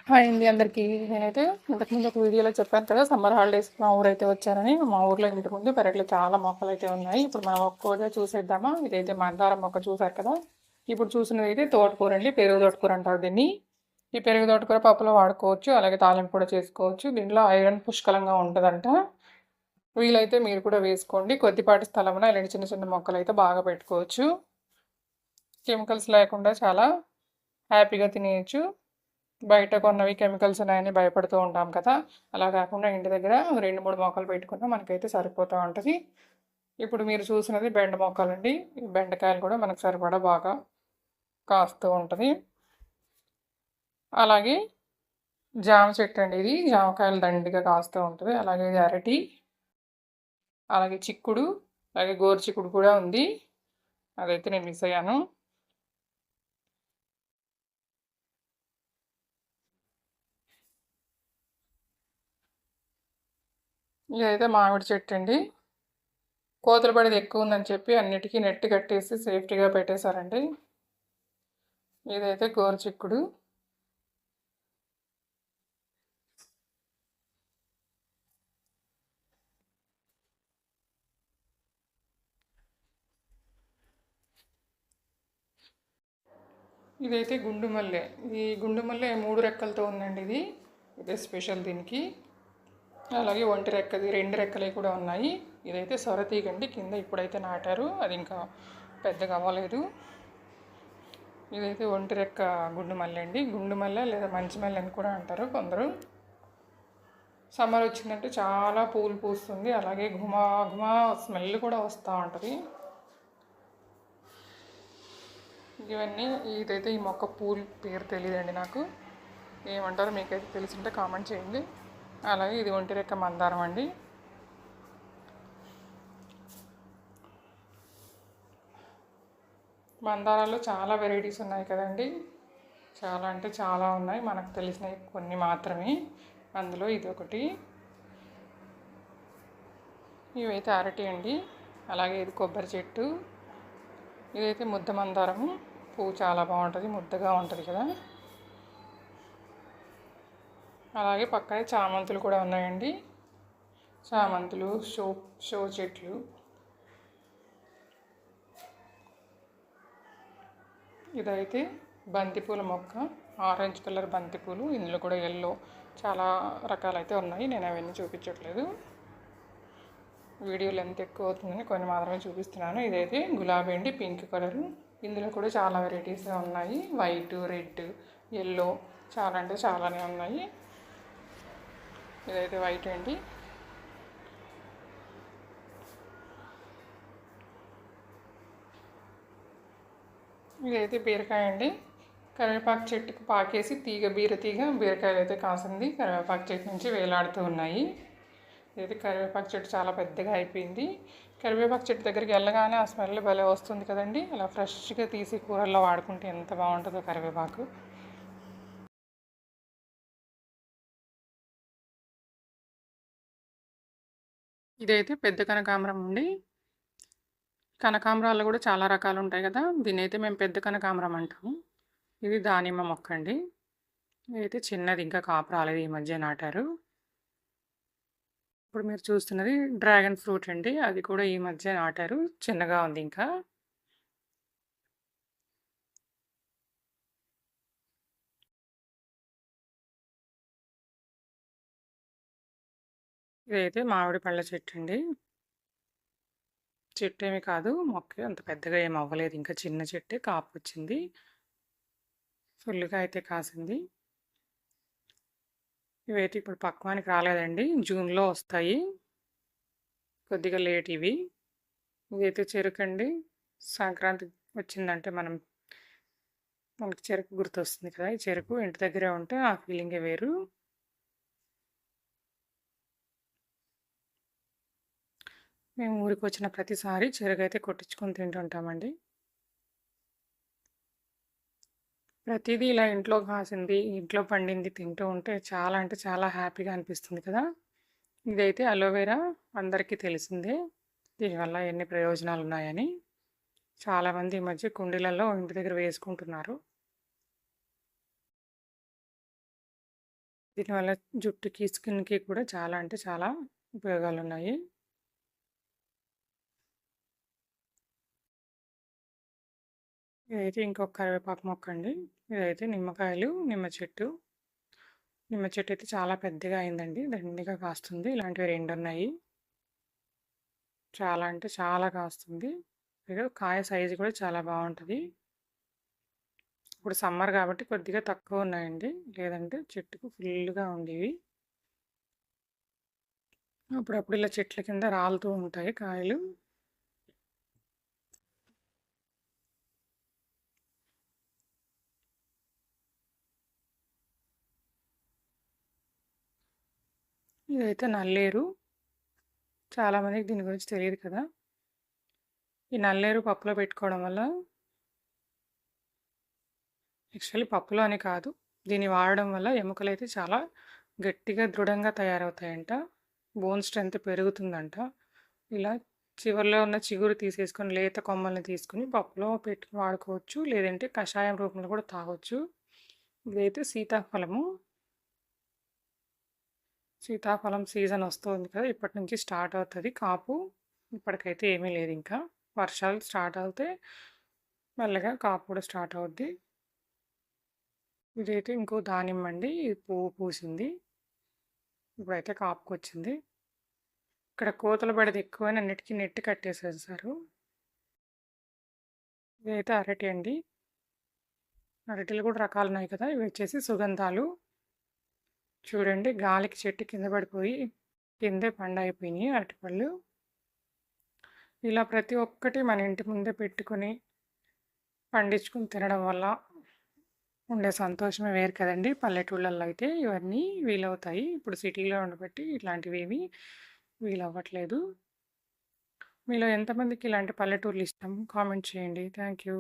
Hi అండి అందరికీ. నేనైతే ఇంతకుముందు ఒక వీడియోలో చెప్పాను కదా, సమ్మర్ హాలిడేస్‌కి మా ఊరైతే వచ్చానని. మా ఊర్లో ఇంటి ముందు పెరట్లో చాలా మొక్కలైతే ఉన్నాయి. ఇప్పుడు మనం ఒక్కోగా చూసేద్దామా? ఇదైతే మందారం మొక్క చూసారు కదా! ఇప్పుడు చూసినదైతే తోటకూర అండి. పెరుగు తోటకూర అంటారు దీన్ని. ఈ పెరుగు తోటకూర పప్పులో వాడుకోవచ్చు. అలాగే తాలింపు కూడా చేసుకోవచ్చు. దీంట్లో ఐరన్ పుష్కలంగా ఉంటదంట. వీలైతే మీరు కూడా వేసుకోండి. కొద్దిపాటి స్థలంలో ఇలాంటి చిన్న చిన్న మొక్కలైతే బాగా పెట్టుకోవచ్చు. కెమికల్స్ లేకుండా చాలా హ్యాపీగా తినేయొచ్చు. బయట కొన్నవి కెమికల్స్ ఉన్నాయని భయపడుతూ ఉంటాం కదా! అలా కాకుండా ఇంటి దగ్గర 2, 3 మొక్కలు పెట్టుకున్నా మనకైతే సరిపోతా ఉంటది. ఇప్పుడు మీరు చూసినది బెండ మొక్కలండి. ఈ బెండకాయలు కూడా మనకు సరిపడా బాగా కాస్తూ ఉంటది. అలాగే జామ చెట్టు అండి ఇది. జామకాయలు దండిగా కాస్తూ ఉంటది. అలాగే ఇది అరటి, అలాగే చిక్కుడు, అలాగే గోరుచిక్కుడు కూడా ఉంది. అదైతే నేను మిస్ అయ్యాను. ఇదైతే మామిడి చెట్టు అండి. కోతల పడేది ఎక్కువ ఉందని చెప్పి అన్నిటికీ నెట్ కట్టేసి సేఫ్టీగా పెట్టేశారండి. ఇదైతే గోరుచిక్కుడు. ఇదైతే గుండు మల్లె. ఈ గుండు మల్లె 3 రెక్కలతో ఉందండి ఇది. ఇదే స్పెషల్ దీనికి. అలాగే ఒంటి రెక్కది 2 రెక్కలవి కూడా ఉన్నాయి. ఇదైతే సొరతీగండి. కింద ఇప్పుడైతే నాటారు. అది ఇంకా పెద్దగా అవ్వలేదు. ఇదైతే ఒంటి రెక్క గుండు మల్లె అండి. గుండు మల్లె లేదా మంచి మల్లె అని కూడా అంటారు కొందరు. సమ్మర్ వచ్చిందంటే చాలా పూలు పూస్తుంది. అలాగే ఘుమా ఘుమా స్మెల్ కూడా వస్తూ ఉంటుంది. ఇవన్నీ ఇదైతే ఈ మొక్క పూలు పేరు తెలియదండి నాకు. ఏమంటారో మీకైతే తెలిసింటే కామెంట్ చేయండి. అలాగే ఇది ఒంటి రెక్క మందారం అండి. మందారాల్లో చాలా వెరైటీస్ ఉన్నాయి కదండి. చాలా అంటే చాలా ఉన్నాయి. మనకు తెలిసినవి కొన్ని మాత్రమే. అందులో ఇది ఒకటి. ఇవైతే అరటి అండి. అలాగే ఇది కొబ్బరి చెట్టు. ఇదైతే ముద్ద మందారము. పువ్వు చాలా బాగుంటుంది, ముద్దగా ఉంటుంది కదా. అలాగే పక్కనే చామంతులు కూడా ఉన్నాయండి. చామంతులు, షో చెట్లు. ఇదైతే బంతిపూల మొక్క. ఆరెంజ్ కలర్ బంతిపూలు. ఇందులో కూడా ఎల్లో చాలా రకాలైతే ఉన్నాయి. నేను అవన్నీ చూపించట్లేదు. వీడియో లెంత్ ఎక్కువ అవుతుందని కొన్ని మాత్రమే చూపిస్తున్నాను. ఇదైతే గులాబీ అండి, పింక్ కలరు. ఇందులో కూడా చాలా వెరైటీస్ ఉన్నాయి. వైట్, రెడ్, ఎల్లో చాలా అంటే చాలానే ఉన్నాయి. ఇదైతే వైట్ అండి. ఇదైతే బీరకాయ అండి. కరివేపాకు చెట్టుకు పాకేసి బీరకాయలు అయితే కాసింది. కరివేపాకు చెట్టు నుంచి వేలాడుతూ ఉన్నాయి. ఇదైతే కరివేపాకు చెట్టు చాలా పెద్దగా అయిపోయింది. కరివేపాకు చెట్టు దగ్గరికి వెళ్ళగానే ఆ స్మెల్ భలే వస్తుంది కదండి. అలా ఫ్రెష్గా తీసి కూరల్లో వాడుకుంటే ఎంత బాగుంటుందో కరివేపాకు. ఇదైతే పెద్ద కనకాంబరం అండి. కనకాంబరాలు కూడా చాలా రకాలు ఉంటాయి కదా. దీనైతే మేము పెద్ద కనకాంబరం అంటాము. ఇది దానిమ్మ మొక్క అండి. ఇదైతే చిన్నది, ఇంకా కాపు రాలేదు, ఈ మధ్య నాటారు. ఇప్పుడు మీరు చూస్తున్నది డ్రాగన్ ఫ్రూట్ అండి. అది కూడా ఈ మధ్య నాటారు, చిన్నగా ఉంది ఇంకా. ఇదైతే మామిడి పళ్ళ చెట్టు అండి. చెట్టు ఏమి కాదు, మొక్క అంత పెద్దగా ఏమి అవ్వలేదు, ఇంకా చిన్న చెట్టే, కాపు వచ్చింది, ఫుల్గా అయితే కాసింది. ఇవైతే ఇప్పుడు పక్వానికి రాలేదండి, జూన్లో వస్తాయి, కొద్దిగా లేట్ ఇవి. ఇదైతే చెరుకు అండి. సంక్రాంతి వచ్చిందంటే మనకి చెరుకు గుర్తొస్తుంది కదా. ఈ చెరుకు ఇంటి దగ్గరే ఉంటే ఆ ఫీలింగే వేరు. మేము ఊరికి వచ్చిన ప్రతిసారి చెరుకు అయితే కొట్టించుకొని తింటుంటామండి. ప్రతిదీ ఇలా ఇంట్లో కాసింది, ఇంట్లో పండింది తింటూ ఉంటే చాలా అంటే చాలా హ్యాపీగా అనిపిస్తుంది కదా. ఇదైతే అలోవెరా, అందరికీ తెలిసిందే దీనివల్ల ఎన్ని ప్రయోజనాలు ఉన్నాయని. చాలామంది ఈ మధ్య కుండీలలో ఇంటి దగ్గర వేసుకుంటున్నారు. దీనివల్ల జుట్టుకి, స్కిన్‌కి కూడా చాలా అంటే చాలా ఉపయోగాలున్నాయి. ఇదైతే ఇంకొక కరివేపాకు మొక్కండి. ఇదైతే నిమ్మకాయలు, నిమ్మ చెట్టు అయితే చాలా పెద్దగా అయిందండి. దండిగా కాస్తుంది. ఇలాంటివి 2 ఉన్నాయి. చాలా అంటే చాలా కాస్తుంది. ఇగో కాయ సైజు కూడా చాలా బాగుంటది. ఇప్పుడు సమ్మర్ కాబట్టి కొద్దిగా తక్కువ ఉన్నాయండి. లేదంటే చెట్టుకు ఫుల్‌గా ఉండేవి. అప్పుడప్పుడు ఇలా చెట్ల కింద రాలుతూ ఉంటాయి కాయలు. ఇదైతే నల్లేరు. చాలామందికి దీని గురించి తెలియదు కదా! ఈ నల్లేరు పప్పులో పెట్టుకోవడం వల్ల యాక్చువల్లీ పప్పులో అని కాదు. దీన్ని వాడడం వల్ల ఎముకలైతే చాలా గట్టిగా, దృఢంగా తయారవుతాయంట. Bone strength పెరుగుతుందంట. ఇలా చివర్లో ఉన్న చిగురు తీసేసుకొని, లేత కొమ్మల్ని తీసుకొని పప్పులో పెట్టుకొని వాడుకోవచ్చు. లేదంటే కషాయం రూపంలో కూడా తాగొచ్చు. ఇదైతే సీతాఫలము. సీతాఫలం సీజన్ వస్తుంది కదా! ఇప్పటి నుంచి స్టార్ట్ అవుతది కాపు. ఇప్పటికైతే ఏమీ లేదు ఇంకా. వర్షాలు స్టార్ట్ అవుతే మెల్లగా కాపు కూడా స్టార్ట్ అవుద్ది. ఇదైతే ఇంకో దానిమ్మ అండి. ఇది పువ్వు పూసింది. ఇప్పుడైతే కాపుకొచ్చింది. ఇక్కడ కోతల బెడద ఎక్కువని అన్నిటికీ నెట్ కట్టేసేసారు. ఇదైతే అరటి అండి. అరటిలో కూడా రకాలున్నాయి కదా! ఇవి వచ్చేసి సుగంధాలు. చూడండి గాలికి చెట్టు కింద పడిపోయి కిందే పండైపోయినాయి అరటిపళ్ళు. ఇలా ప్రతి ఒక్కటి మన ఇంటి ముందే పెట్టుకొని పండించుకొని తినడం వల్ల ఉండే సంతోషమే వేరు కదండి. పల్లెటూళ్ళల్లో అయితే ఇవన్నీ వీలవుతాయి. ఇప్పుడు సిటీలో ఉండబట్టి ఇట్లాంటివేమీ వీలవ్వట్లేదు. మీలో ఎంతమందికి ఇలాంటి పల్లెటూర్లు ఇష్టం? కామెంట్ చేయండి. Thank you.